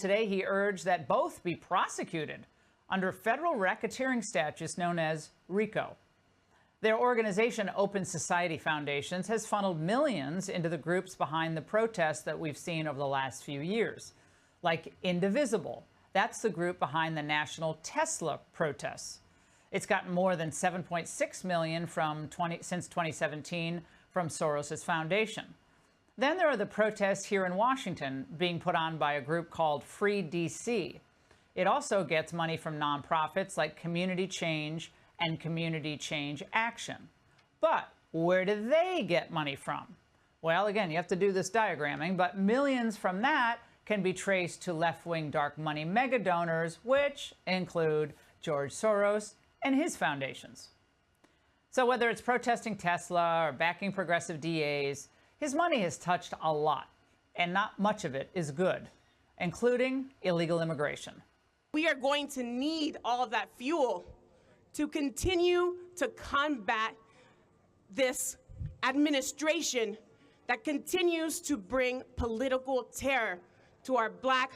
today, he urged that both be prosecuted under federal racketeering statutes known as RICO. Their organization, Open Society Foundations, has funneled millions into the groups behind the protests that we've seen over the last few years, like Indivisible. That's the group behind the national Tesla protests. It's gotten more than $7.6 million since 2017 from Soros' foundation. Then there are the protests here in Washington being put on by a group called FreeDC. It also gets money from nonprofits like Community Change and Community Change Action. But where do they get money from? Well, again, you have to do this diagramming, but millions from that can be traced to left-wing dark money mega donors, which include George Soros and his foundations. So whether it's protesting Tesla or backing progressive DAs, his money has touched a lot, and not much of it is good, including illegal immigration. We are going to need all of that fuel to continue to combat this administration that continues to bring political terror to our Black,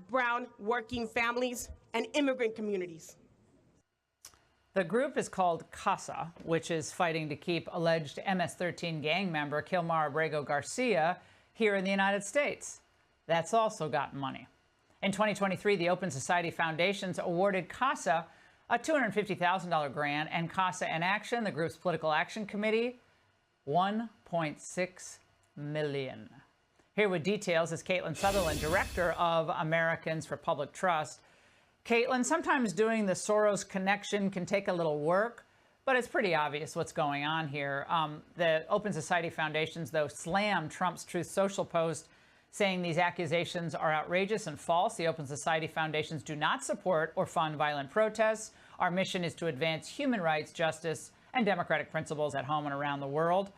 brown, working families and immigrant communities. The group is called CASA, which is fighting to keep alleged MS-13 gang member Kilmar Abrego Garcia here in the United States. That's also gotten money. In 2023, the Open Society Foundations awarded CASA a $250,000 grant, and CASA in Action, the group's political action committee, $1.6 million. Here with details is Caitlin Sutherland, director of Americans for Public Trust. Caitlin, sometimes doing the Soros connection can take a little work, but it's pretty obvious what's going on here. The Open Society Foundations, though, slammed Trump's Truth Social post, saying these accusations are outrageous and false. The Open Society Foundations do not support or fund violent protests. Our mission is to advance human rights, justice, and democratic principles at home and around the world.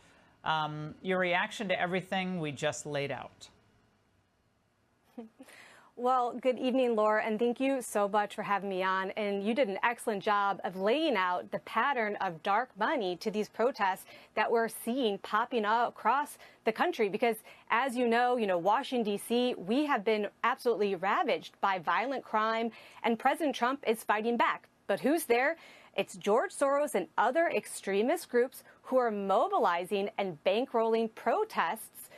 Your reaction to everything we just laid out? Well, good evening, Laura, and thank you so much for having me on. And you did an excellent job of laying out the pattern of dark money to these protests that we're seeing popping up across the country. Because as you know, Washington, D.C., we have been absolutely ravaged by violent crime, and President Trump is fighting back. But who's there? It's George Soros and other extremist groups who are mobilizing and bankrolling protests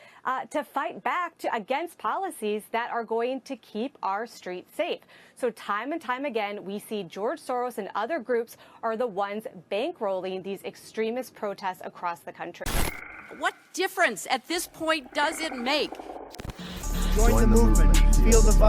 to fight back against policies that are going to keep our streets safe. So time and time again, we see George Soros and other groups are the ones bankrolling these extremist protests across the country. What difference at this point does it make? Join the movement. Feel the vibe.